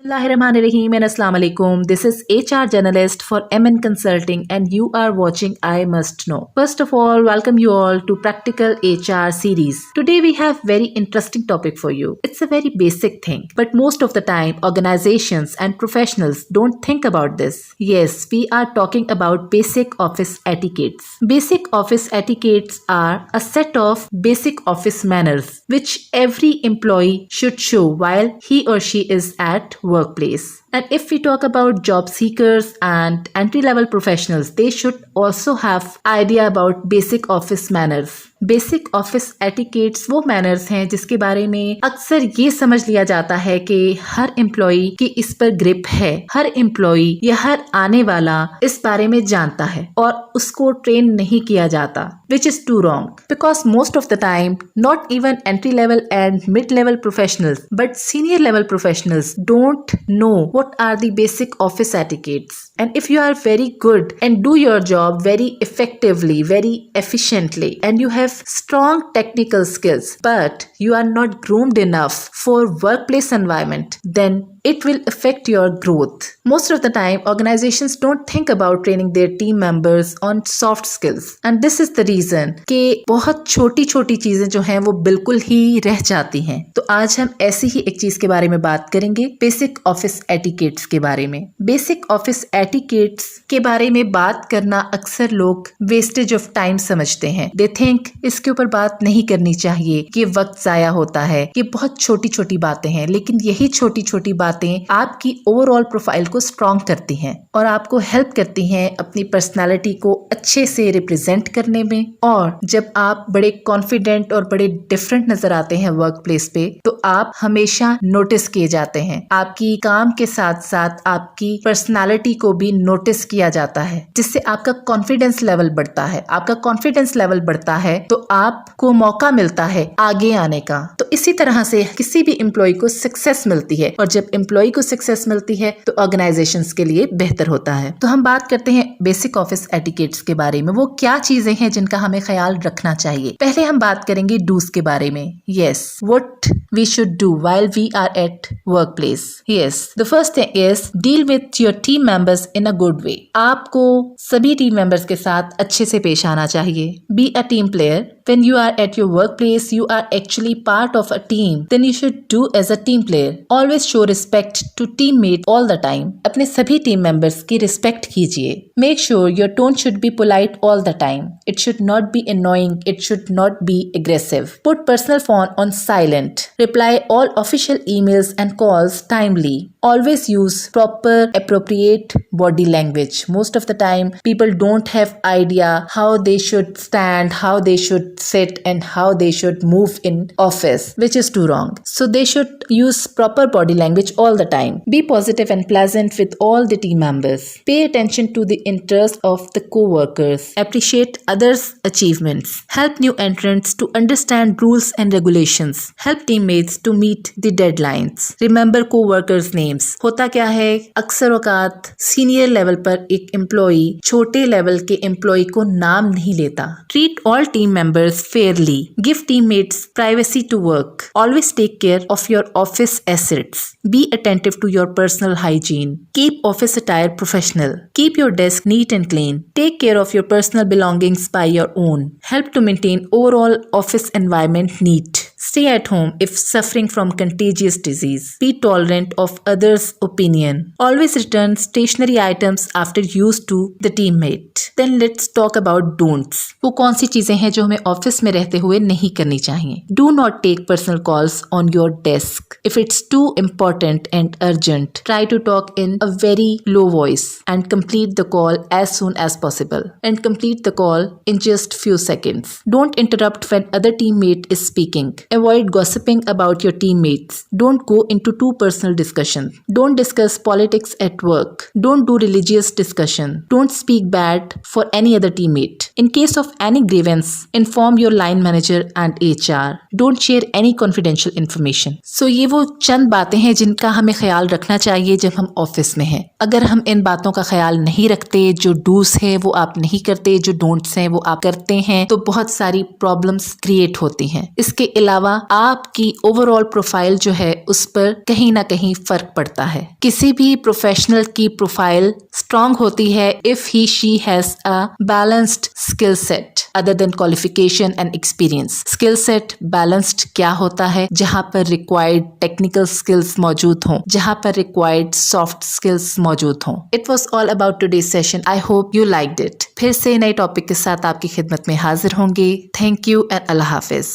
Bismillahirrahmanirrahim and Assalamu alaikum. This is HR journalist for MN Consulting and you are watching I Must Know. First of all, welcome you all to Practical HR series. Today we have very interesting topic for you. It's a very basic thing, but most of the time organizations and professionals don't think about this. Yes, we are talking about basic office etiquettes. Basic office etiquettes are a set of basic office manners which every employee should show while he or she is at workplace. And if we talk about job seekers and entry-level professionals, they should also have idea about basic office manners. Basic office etiquettes वो manners हैं जिसके बारे में अक्सर ये समझ लिया जाता है कि हर एम्प्लॉई की इस पर ग्रिप है, हर एम्प्लॉई या हर आने वाला इस बारे में जानता है और उसको ट्रेन नहीं किया जाता, which is too wrong because most of the time not even entry level and mid level professionals but senior level professionals don't know what are the basic office etiquettes. And if you are very good and do your job very effectively, very efficiently, and you have strong technical skills, but you are not groomed enough for workplace environment, then it will affect your growth. Most of the time, organizations don't think about training their team members on soft skills. And this is the reason कि बहुत छोटी छोटी चीजें जो हैं वो बिल्कुल ही रह जाती हैं. तो आज हम ऐसी ही एक चीज के बारे में बात करेंगे, बेसिक ऑफिस एटिकेट्स के बारे में. बेसिक ऑफिस एटिकेट्स के बारे में बात करना अक्सर लोग वेस्टेज ऑफ टाइम समझते हैं. दे थिंक इसके ऊपर बात नहीं करनी चाहिए, कि वक्त जाया होता है, कि बहुत छोटी छोटी बातें हैं. लेकिन यही छोटी छोटी बातें आपकी ओवरऑल प्रोफाइल को स्ट्रॉन्ग करती हैं और आपको हेल्प करती हैं अपनी पर्सनालिटी को अच्छे से रिप्रेजेंट करने में. और जब आप बड़े कॉन्फिडेंट और बड़े डिफरेंट नजर आते हैं वर्क प्लेस पे, तो आप हमेशा नोटिस किए जाते हैं. आपकी काम के साथ साथ आपकी पर्सनालिटी को भी नोटिस किया जाता है, जिससे आपका कॉन्फिडेंस लेवल बढ़ता है. आपका कॉन्फिडेंस लेवल बढ़ता है तो आपको मौका मिलता है आगे आने का. तो इसी तरह से किसी भी एम्प्लॉय को सक्सेस मिलती है और जब एम्प्लॉय को सक्सेस मिलती है तो ऑर्गेनाइजेशंस के लिए बेहतर होता है. तो हम बात करते हैं बेसिक ऑफिस एटिकेट्स के बारे में. वो क्या चीजें हैं जिनका हमें ख्याल रखना चाहिए. पहले हम बात करेंगे डूज के बारे में. Yes, what we should do while we are at work place. Yes, the first thing is deal with your team members in a good way. आपको सभी टीम मेंबर्स के साथ अच्छे से पेश आना चाहिए. Be a team player. When you are at your workplace, you are actually part of a team. Then you should do as a team player. Always show respect to teammates all the time. अपने सभी team members की respect कीजिए. Make sure your tone should be polite all the time. It should not be annoying. It should not be aggressive. Put personal phone on silent. Reply all official emails and calls timely. Always use proper, appropriate body language. Most of the time, people don't have idea how they should stand, how they should sit and how they should move in office, which is too wrong. So they should use proper body language all the time. Be positive and pleasant with all the team members. Pay attention to the interest of the co-workers. Appreciate others' achievements. Help new entrants to understand rules and regulations. Help teammates to meet the deadlines. Remember co-workers' names. होता क्या है, अक्सर औकात senior level पर एक employee छोटे level के employee को नाम नहीं लेता. Treat all team members fairly. Give teammates privacy to work. Always take care of your office assets. Be attentive to your personal hygiene. Keep office attire professional. Keep your desk neat and clean. Take care of your personal belongings by your own. Help to maintain overall office environment neat. Stay at home if suffering from contagious disease. Be tolerant of others' opinion. Always return stationery items after use to the teammate. Then let's talk about don'ts. वो कौन सी चीजें हैं जो हमें office में रहते हुए नहीं करनी चाहिए. Do not take personal calls on your desk. If it's too important and urgent, try to talk in a very low voice and complete the call as soon as possible. And complete the call in just few seconds. Don't interrupt when other teammate is speaking. Avoid gossiping about your teammates. Don't go into too personal discussion. Don't discuss politics at work. Don't do religious discussion. Don't speak bad for any other teammate. In case of any grievance, inform your line manager and HR. Don't share any confidential information. So ये वो चंद बातें हैं जिनका हमें ख्याल रखना चाहिए जब हम ऑफिस में हैं. अगर हम इन बातों का ख्याल नहीं रखते, जो डूस है वो आप नहीं करते, जो डोंट्स हैं वो आप करते हैं, तो बहुत सारी प्रॉब्लम्स क्रिएट होती हैं. इसके अलावा अलावा आपकी ओवरऑल प्रोफाइल जो है उस पर कहीं ना कहीं फर्क पड़ता है। किसी भी प्रोफेशनल की प्रोफाइल स्ट्रांग होती है if he she has a balanced skill set other than qualification and experience. Skill set balanced क्या होता है? जहां पर रिक्वायर्ड टेक्निकल स्किल्स मौजूद हों, जहां पर रिक्वायर्ड सॉफ्ट स्किल्स मौजूद हों। It was all about today's session. I hope you liked it. फिर से नए टॉपिक के साथ आपकी खिदमत में हाजिर होंगे। Thank you and Allah Hafiz.